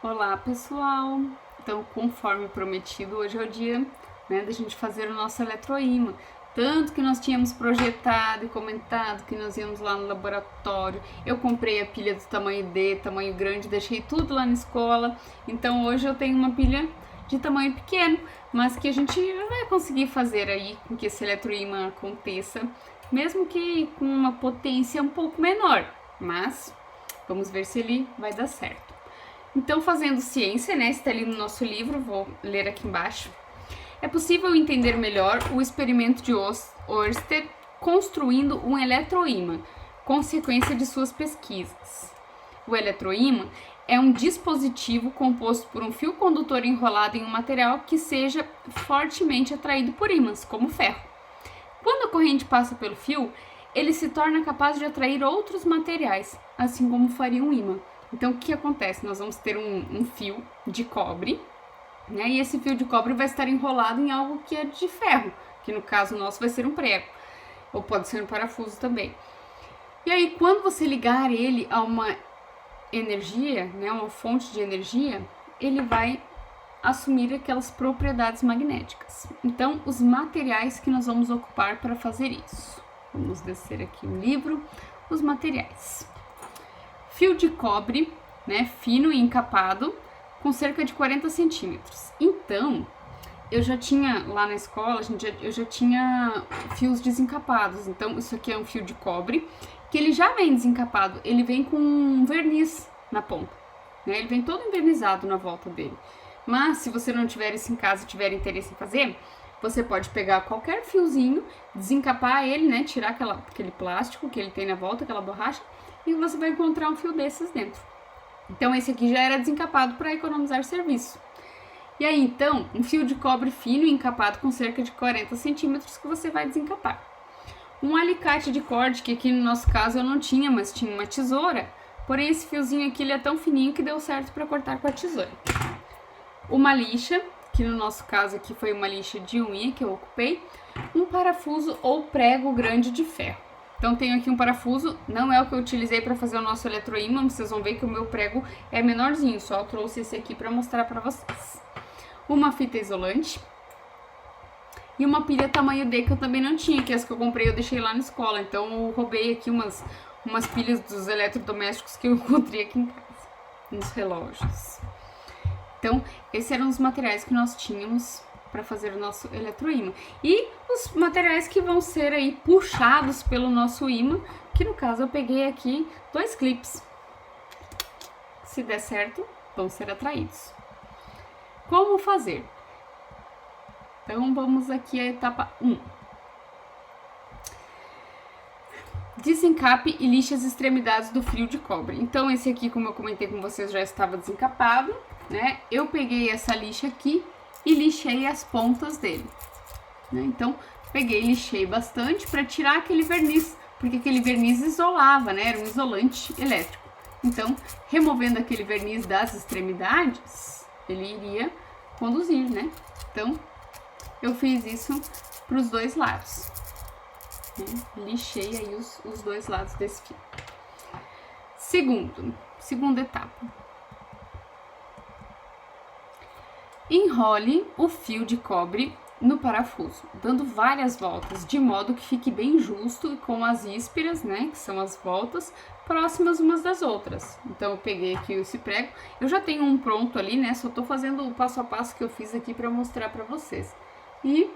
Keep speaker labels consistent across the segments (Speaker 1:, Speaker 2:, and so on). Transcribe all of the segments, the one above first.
Speaker 1: Olá, pessoal! Então, conforme prometido, hoje é o dia, né, da gente fazer o nosso eletroímã. Tanto que nós tínhamos projetado e comentado que nós íamos lá no laboratório. Eu comprei a pilha do tamanho D, tamanho grande, deixei tudo lá na escola. Então, hoje eu tenho uma pilha de tamanho pequeno, mas que a gente vai conseguir fazer aí com que esse eletroímã aconteça, mesmo que com uma potência um pouco menor. Mas vamos ver se ele vai dar certo. Então, fazendo ciência, né, está ali no nosso livro, vou ler aqui embaixo. É possível entender melhor o experimento de Ørsted construindo um eletroímã, consequência de suas pesquisas. O eletroímã é um dispositivo composto por um fio condutor enrolado em um material que seja fortemente atraído por ímãs, como ferro. Quando a corrente passa pelo fio, ele se torna capaz de atrair outros materiais, assim como faria um ímã. Então, o que acontece? Nós vamos ter um fio de cobre, né? E esse fio de cobre vai estar enrolado em algo que é de ferro, que no caso nosso vai ser um prego, ou pode ser um parafuso também. E aí, quando você ligar ele a uma energia, né, uma fonte de energia, ele vai assumir aquelas propriedades magnéticas. Então, os materiais que nós vamos ocupar para fazer isso. Vamos descer aqui o livro, os materiais. Fio de cobre, né, fino e encapado, com cerca de 40 centímetros. Então, eu já tinha lá na escola, eu já tinha fios desencapados. Então, isso aqui é um fio de cobre, que ele já vem desencapado, ele vem com um verniz na ponta, né? Ele vem todo envernizado na volta dele. Mas, se você não tiver isso em casa e tiver interesse em fazer, você pode pegar qualquer fiozinho, desencapar ele, né? Tirar aquele plástico que ele tem na volta, aquela borracha, e você vai encontrar um fio desses dentro. Então, esse aqui já era desencapado para economizar serviço. E aí, então, um fio de cobre fino e encapado com cerca de 40 centímetros que você vai desencapar. Um alicate de corte, que aqui no nosso caso eu não tinha, mas tinha uma tesoura. Porém, esse fiozinho aqui ele é tão fininho que deu certo para cortar com a tesoura. Uma lixa, que no nosso caso aqui foi uma lixa de unha que eu ocupei. Um parafuso ou prego grande de ferro. Então, tenho aqui um parafuso, não é o que eu utilizei para fazer o nosso eletroímã, vocês vão ver que o meu prego é menorzinho, só trouxe esse aqui para mostrar para vocês. Uma fita isolante e uma pilha tamanho D que eu também não tinha, que as que eu comprei eu deixei lá na escola, então eu roubei aqui umas pilhas dos eletrodomésticos que eu encontrei aqui em casa, nos relógios. Então, esses eram os materiais que nós tínhamos para fazer o nosso eletroímã. E os materiais que vão ser aí puxados pelo nosso ímã, que no caso eu peguei aqui 2 clips. Se der certo, vão ser atraídos. Como fazer? Então, vamos aqui à etapa 1. Desencape e lixe as extremidades do fio de cobre. Então, esse aqui, como eu comentei com vocês, já estava desencapado, né? Eu peguei essa lixa aqui e lixei as pontas dele, né? Então, peguei e lixei bastante para tirar aquele verniz, porque aquele verniz isolava, né? Era um isolante elétrico. Então, removendo aquele verniz das extremidades, ele iria conduzir, né? Então, eu fiz isso para os 2 lados. Lixei aí os 2 lados desse fio. Segunda etapa. Enrole o fio de cobre no parafuso, dando várias voltas, de modo que fique bem justo e com as íspiras, né, que são as voltas, próximas umas das outras. Então, eu peguei aqui esse prego, eu já tenho um pronto ali, né, só tô fazendo o passo a passo que eu fiz aqui para mostrar para vocês. E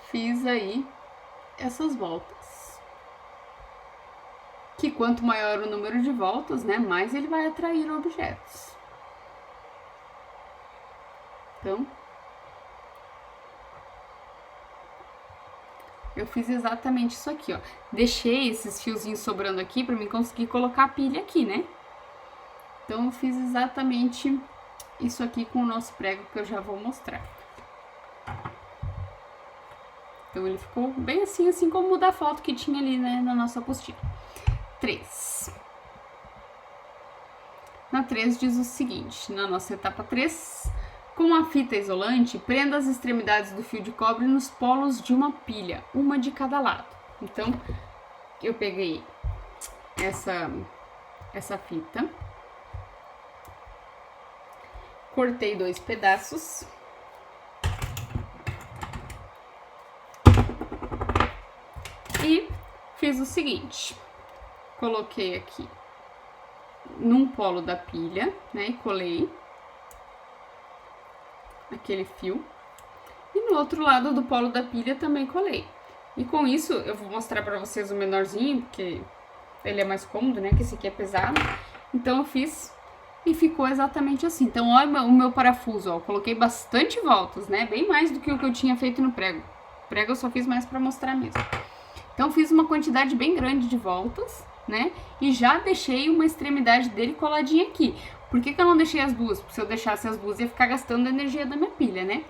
Speaker 1: fiz aí essas voltas. Que quanto maior o número de voltas, né, mais ele vai atrair objetos. Então, eu fiz exatamente isso aqui, ó. Deixei esses fiozinhos sobrando aqui para mim conseguir colocar a pilha aqui, né? Então, eu fiz exatamente isso aqui com o nosso prego que eu já vou mostrar. Então, ele ficou bem assim como o da foto que tinha ali, né, na nossa apostila. 3. Na 3 diz o seguinte, na nossa etapa 3... Com a fita isolante, prenda as extremidades do fio de cobre nos polos de uma pilha, uma de cada lado. Então, eu peguei essa fita cortei 2 pedaços. E fiz o seguinte, coloquei aqui num polo da pilha, né, e colei aquele fio. E no outro lado do polo da pilha também colei. E com isso, eu vou mostrar pra vocês o menorzinho, porque ele é mais cômodo, né, que esse aqui é pesado. Então eu fiz e ficou exatamente assim. Então olha o meu parafuso, ó, eu coloquei bastante voltas, né, bem mais do que o que eu tinha feito no prego. O prego eu só fiz mais pra mostrar mesmo. Então fiz uma quantidade bem grande de voltas, né? E já deixei uma extremidade dele coladinha aqui. Por que eu não deixei as duas? Porque se eu deixasse as duas ia ficar gastando a energia da minha pilha, né?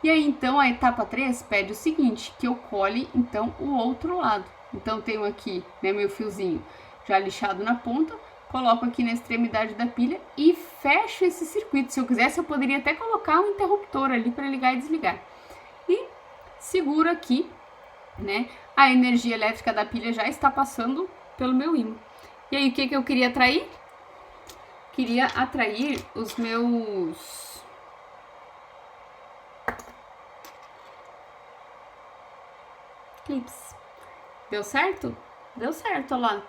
Speaker 1: E aí então a etapa 3 pede o seguinte, que eu cole então o outro lado. Então tenho aqui, né, meu fiozinho já lixado na ponta, coloco aqui na extremidade da pilha e fecho esse circuito. Se eu quisesse eu poderia até colocar um interruptor ali para ligar e desligar. E seguro aqui, né? A energia elétrica da pilha já está passando pelo meu ímã. E aí, o que eu queria atrair? Queria atrair os meus... clips. Deu certo? Deu certo, olha lá.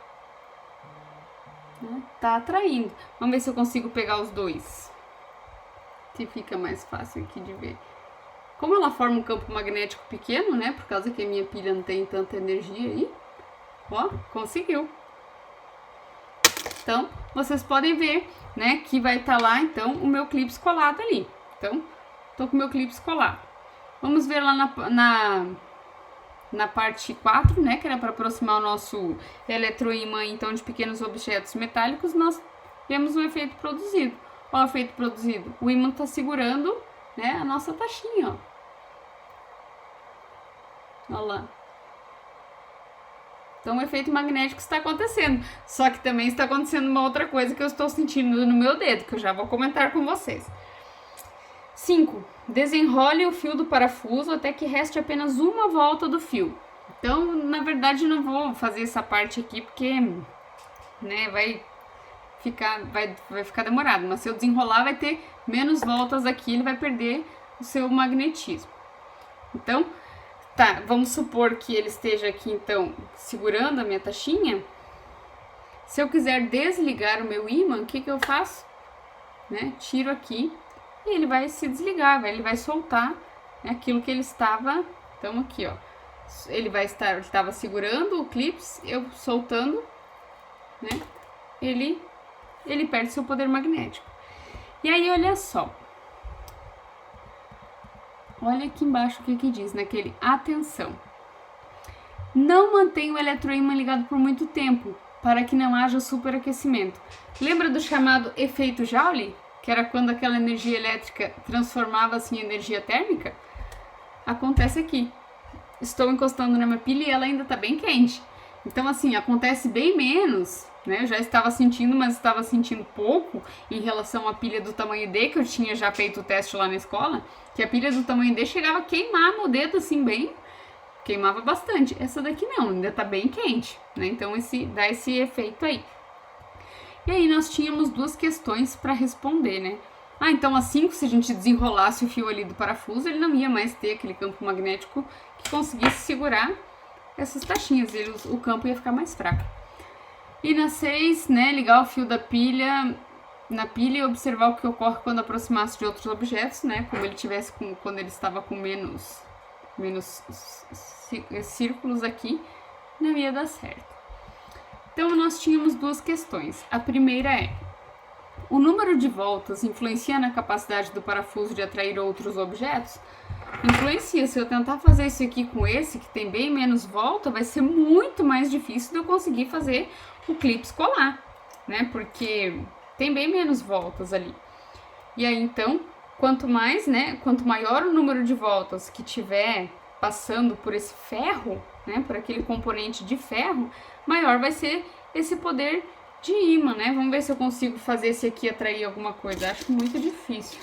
Speaker 1: Tá atraindo. Vamos ver se eu consigo pegar os dois. Se fica mais fácil aqui de ver. Como ela forma um campo magnético pequeno, né? Por causa que a minha pilha não tem tanta energia aí. Ó, conseguiu. Então, vocês podem ver, né? Que vai estar lá, então, o meu clipe colado ali. Então, tô com o meu clipe colado. Vamos ver lá na parte 4, né? Que era para aproximar o nosso eletroímã, então, de pequenos objetos metálicos. Nós temos um efeito produzido. Ó, o efeito produzido. O ímã tá segurando, né, a nossa taxinha, ó. Olha lá. Então o efeito magnético está acontecendo. Só que também está acontecendo uma outra coisa que eu estou sentindo no meu dedo, que eu já vou comentar com vocês. 5. Desenrole o fio do parafuso até que reste apenas uma volta do fio. Então, na verdade, não vou fazer essa parte aqui porque, né, vai ficar demorado. Mas se eu desenrolar, vai ter menos voltas aqui, ele vai perder o seu magnetismo. Então, tá, vamos supor que ele esteja aqui, então, segurando a minha taxinha. Se eu quiser desligar o meu ímã, o que eu faço? Né? Tiro aqui e ele vai se desligar, ele vai soltar, né, aquilo que ele estava. Então, aqui, ó. Ele estava segurando o clips, eu soltando, né? Ele perde seu poder magnético. E aí, olha só. Olha aqui embaixo o que diz, naquele atenção. Não mantenha o eletroímã ligado por muito tempo, para que não haja superaquecimento. Lembra do chamado efeito Joule? Que era quando aquela energia elétrica transformava-se em energia térmica? Acontece aqui. Estou encostando na minha pilha e ela ainda está bem quente. Então, assim, acontece bem menos, né? Eu já estava sentindo, mas estava sentindo pouco em relação à pilha do tamanho D, que eu tinha já feito o teste lá na escola, que a pilha do tamanho D chegava a queimar no dedo, assim, bem... queimava bastante. Essa daqui não, ainda tá bem quente, né? Então, dá esse efeito aí. E aí, nós tínhamos duas questões para responder, né? Ah, então assim, se a gente desenrolasse o fio ali do parafuso, ele não ia mais ter aquele campo magnético que conseguisse segurar essas taxinhas, o campo ia ficar mais fraco. E na 6, né, ligar o fio da pilha na pilha e observar o que ocorre quando aproximasse de outros objetos, né, como ele tivesse quando ele estava com menos círculos aqui, não ia dar certo. Então nós tínhamos duas questões. A primeira é: o número de voltas influencia na capacidade do parafuso de atrair outros objetos? Influencia. Se eu tentar fazer isso aqui com esse, que tem bem menos volta, vai ser muito mais difícil de eu conseguir fazer o clips colar, né? Porque tem bem menos voltas ali. E aí, então, quanto maior o número de voltas que tiver passando por esse ferro, né? Por aquele componente de ferro, maior vai ser esse poder de ímã, né? Vamos ver se eu consigo fazer esse aqui atrair alguma coisa. Acho muito difícil.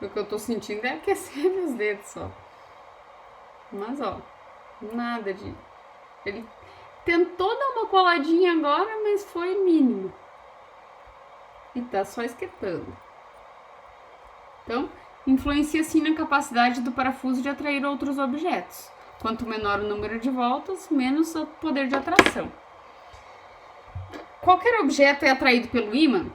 Speaker 1: O que eu tô sentindo é aquecer meus dedos só. Mas ó, nada de... Ele tentou dar uma coladinha agora, mas foi mínimo. E tá só esquentando. Então, influencia sim na capacidade do parafuso de atrair outros objetos. Quanto menor o número de voltas, menos o poder de atração. Qualquer objeto é atraído pelo ímã.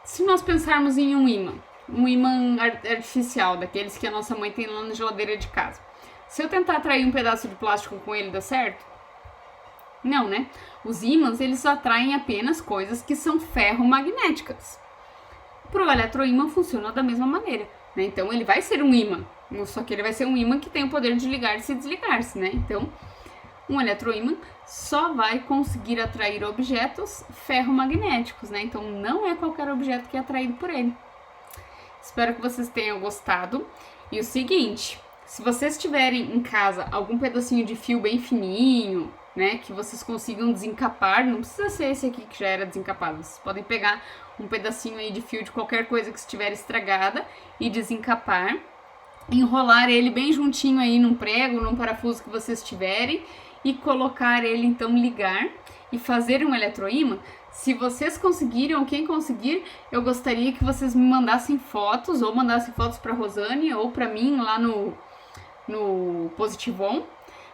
Speaker 1: Se nós pensarmos em um ímã artificial, daqueles que a nossa mãe tem lá na geladeira de casa. Se eu tentar atrair um pedaço de plástico com ele, dá certo? Não, né? Os ímãs, eles atraem apenas coisas que são ferromagnéticas. Para o eletroímã funciona da mesma maneira, né? Então ele vai ser um ímã, só que ele vai ser um ímã que tem o poder de ligar-se e desligar-se, né? Então, um eletroímã só vai conseguir atrair objetos ferromagnéticos, né? Então não é qualquer objeto que é atraído por ele. Espero que vocês tenham gostado. E o seguinte, se vocês tiverem em casa algum pedacinho de fio bem fininho, né, que vocês consigam desencapar, não precisa ser esse aqui que já era desencapado, vocês podem pegar um pedacinho aí de fio de qualquer coisa que estiver estragada e desencapar, enrolar ele bem juntinho aí num prego, num parafuso que vocês tiverem e colocar ele, então, ligar e fazer um eletroímã. Se vocês conseguirem, ou quem conseguir, eu gostaria que vocês me mandassem fotos, ou mandassem fotos para Rosane ou para mim lá no Positivon,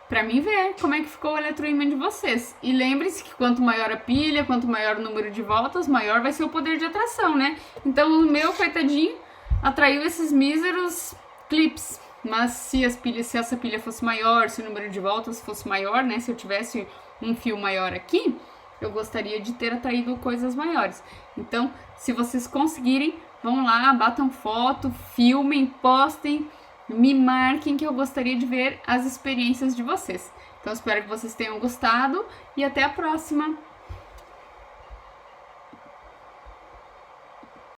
Speaker 1: para mim ver como é que ficou o eletroímã de vocês. E lembre-se que quanto maior a pilha, quanto maior o número de voltas, maior vai ser o poder de atração, né? Então o meu, coitadinho, atraiu esses míseros clips. Mas se essa pilha fosse maior, se o número de voltas fosse maior, né? Se eu tivesse um fio maior aqui, eu gostaria de ter atraído coisas maiores. Então, se vocês conseguirem, vão lá, batam foto, filmem, postem, me marquem, que eu gostaria de ver as experiências de vocês. Então, espero que vocês tenham gostado e até a próxima!